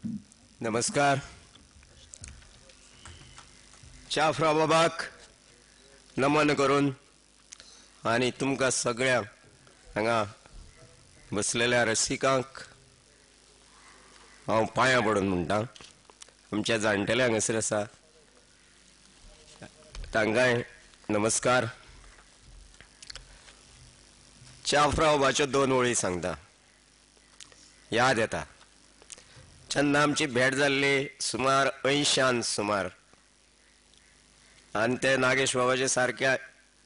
नमस्कार. शाफराव बाबाक नमन करून आणि तुमकां सगळ्यांक हांगा बसलेल्या रसिकांक हांव पांयां पडून म्हणटा. आमच्या जाणटेले हांगासर आसा तांकांय नमस्कार. शाफराव बाबाच्यो 2 वळी सांगता. याद येता जेन्ना आमची भेट जाल्ली सुमार 80 सुमार, आनी ते नागेश बाबाचे सारके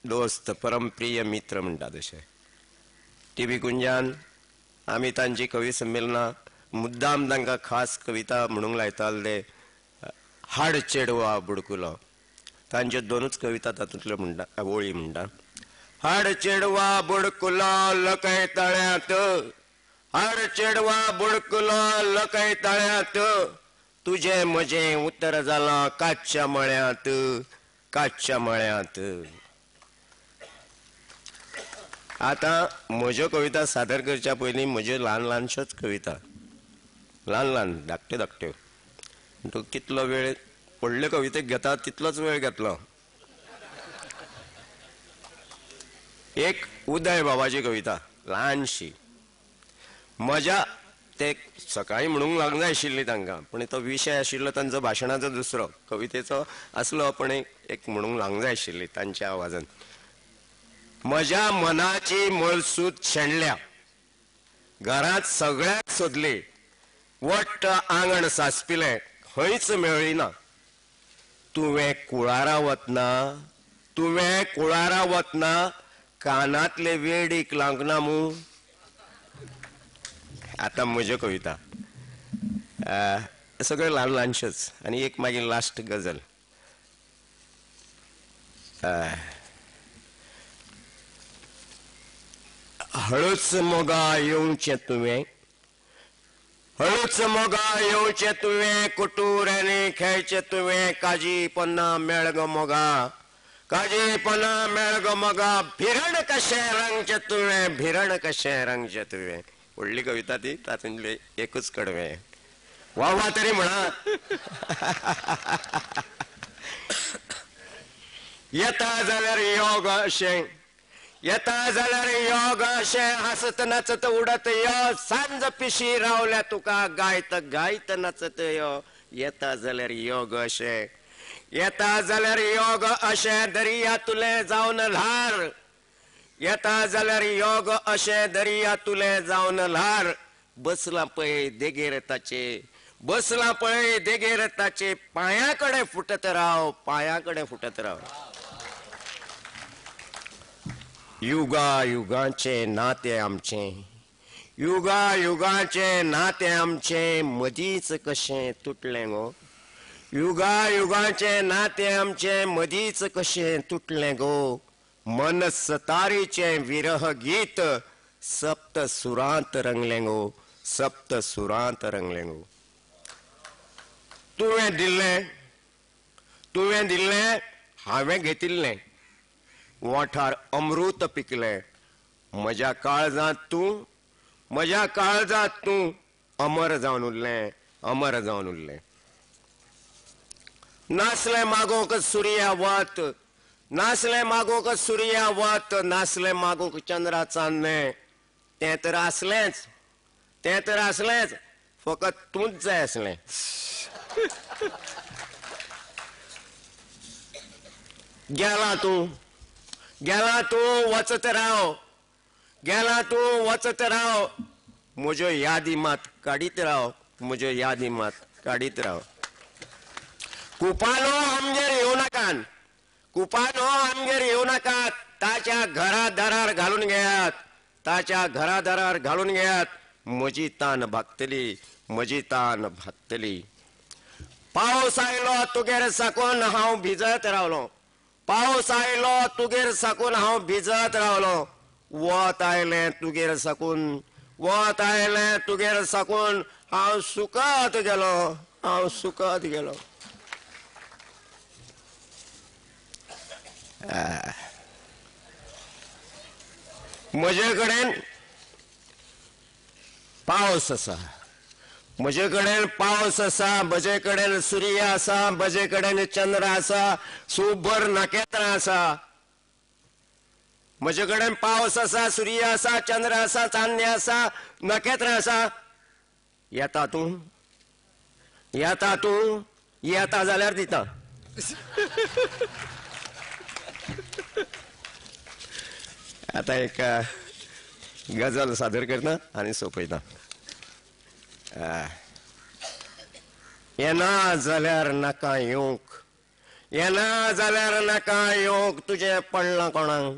दोस्त परमप्रिय मित्र म्हणटा तशे. टीव्ही कुंजान आमी तांची कवी संमेलनां मुद्दाम तांकां खास कविता म्हणूंक लायताले ते हाड चेडवा बुडकुलो. तांच्यो 2च कविता तातूंतल्यो म्हणटा वळी म्हणटा. हाड चेडवा बुडकुलो लकय तळ्यांत, हाड चेडवा बुडकुलो लकय तळ्यांत, तुझे म्हजे उतर जालां काचच्या मळ्यांत, काचच्या मळ्यांत. आतां म्हज्यो कविता सादर करच्या पयलीं म्हज्यो ल्हान ल्हानश्योच कविता, ल्हान ल्हान धाकट्यो धाकट्यो. तूं कितलो वेळ व्हडल्यो कवितेक घेता तितलोच वेळ घेतलो. एक उदय बाबाची कविता ल्हानशी. म्हज्या ते सकाळी म्हणूंक लाग जाय आशिल्ली तांकां, पूण तो विशय आशिल्लो तांचो भाशणाचो दुसरो, कवितेचो आसलो पण एक म्हणूंक लाग जाय आशिल्ली तांच्या आवाजान. म्हज्या मनाची मळसूद शेणल्या, घरांत सगळ्याक सोदली, वट्ट आंगण सासपिलें खंयच मेळ्ळी ना. तुवें कुळारा वतना, तुवें कुळारा वतना, कानांतले वेडीक लागना मू. आतां म्हज्यो कविता सगळ्यो ल्हान ल्हानश्योच. आनी एक मागीर लास्ट गजल. हळूच मोगा येवचें तुवें, हळूच मोगा येवचें तुवें, कुटुऱ्यांनी खेळचें तुवें, काजी पन्ना मेळ गो मोगा, काजी पन्ना मेळ गो मोगा, भिरण कशें रंगचें तुवें, भिरण कशें रंगचें तुवें. व्हडली कविता ती, तातूंतले एकूच कडवें. वा वा तरी म्हणा. येता जाल्यार योग अशें, येता जाल्यार योग अशें, हसत नाचत उडत यो, सांज पिशी रावल्या तुका, गायत गायत नचत यो. येता जाल्यार योग अशें, येता जाल्यार योग अशें, दर्या तुले जावन ल्हार, येता जाल्यार योग अशें, दर्या तुले जावन ल्हार. बसला पळय देगेर ताचे, बसला पळय देगेर ताचे, पांया कडेन फुटत राव, पांया कडेन फुटत राव. युगा युगांचे नाते आमचें, युगा युगांचे नाते आमचें, मदींच कशें तुटलें गो. युगा युगांचे नाते आमचें, मदींच कशें तुटलें गो. मन सतारीचें विरह गीत, सप्त सुरांत रंगलें गो, सप्त सुरांत रंगलें गो. तुवें दिल्लें, तुवें दिल्लें हांवें घेतिल्लें, ओंठार अमृत पिकलें. म्हज्या काळजांत तूं, म्हज्या काळजांत तूं, अमर जावन उरलें, अमर जावन उरलें. नासलें मागोवंक सुर्या वत, नासलें मागोवंक सुर्या वत, नासलें मागोवंक चंद्रा चान्नें. तें तर आसलेंच, तें तर आसलेंच, फकत तूंच जाय आसलें. गेला तूं, गेला तूं वचत राव, गेला तूं वचत राव, म्हज्यो यादी मात काडीत राव, म्हज्यो यादी मात काडीत राव. कुपानो आमगेर येवं नाकात, कुपानो आमगेर येवं नाकात, ताच्या घरा दारार घालून घेयात, ताच्या घरा दारार घालून घेयात. म्हजी तान भागतली, म्हजी तान भागतली. पावस आयलो तुगेर साकून हांव भिजत रावलो, पावस आयलो तुगेर साकून हांव भिजत रावलो. वत आयलें तुगेर साकून, वत आयलें तुगेर साकून, हांव सुकत गेलो, हांव सुकत गेलो. म्हजे कडेन पावस आसा, म्हजे कडेन पावस आसा, म्हजे कडेन सूर्य आसा, म्हजे कडेन चंद्र आसा, सुभर नखेत्रां आसा. म्हजे कडेन पावस आसा, सूर्य आसा, चंद्र आसा, चांदणे आसा, नखेत्रां आसा. येता तूं? येता तूं? येता जाल्यार दिता. आता एक गजल सादर करता आनी सोंपयता. येना जाल्यार नाका येवंक, येना जाल्यार नाका येवंक तुजें पडलां कोणाक.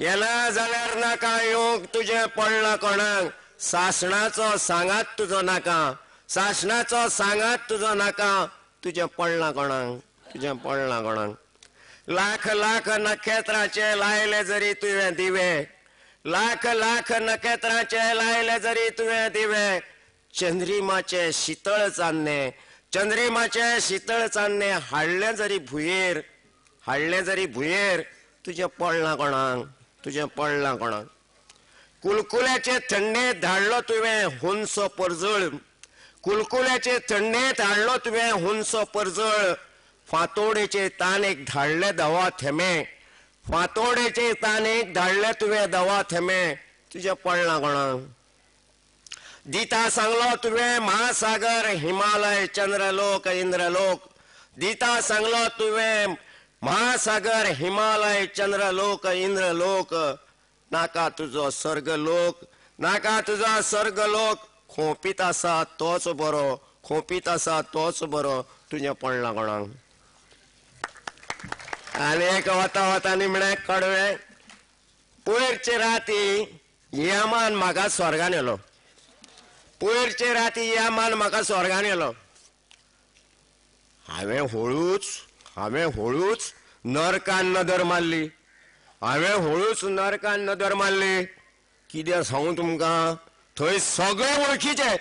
येना जाल्यार नाका येवंक तुजें पडलां कोणाक. सासणाचो सांगात तुजो नाका, सासणाचो सांगात तुजो नाका. तुजें पडलां कोणाक, तुजें पडलां कोणाक. लाख लाख नखेत्राचे लायले जरी तुवें दिवे, लाख लाख नखेत्राचे लायले जरी तुवें दिवे. चंद्रिमाचे शीतळ चान्ने, चंद्रिमाचे शीतळ चान्ने हाडले जरी भुयेर, हाडले जरी भुयेर. तुजें पडलां कोणाक, तुजें पडलां कोणाक. कुलकुल्याचे थंडेत धाडलो तुवें हुंचो परजळ, कुलकुल्याचे थंडेत हाडलो तुवें हुंचो परजळ. फांतोडेचे तानेक धाडले दवा थेंबे, फांतोडेचे तानेक धाडले तुवें दवा थेंबे. तुजें पडलां कोणाक. दिता सांगलो तुवें महासागर, हिमालय, चंद्रलोक, इंद्रलोक. दिता सांगलो तुवें महासागर, हिमालय, चंद्रलोक, इंद्रलोक. नाका तुजो स्वर्गलोक, नाका तुजो स्वर्गलोक. खोपीत आसा तोच बरो, खोपीत आसा तोच बरो. तुजें पडलां कोणाक. आनी एक वता वता निमणे कडवे. पयरचे राती यमान म्हाका स्वर्गान येलो, पयरचे राती यमान म्हाका स्वर्गान येलो. हांवें हळूच नरकान नदर मारली, हांवें हळूच नरकान नदर मारली. कितें सांगू तुमकां, थंय सगळे वळखीचे.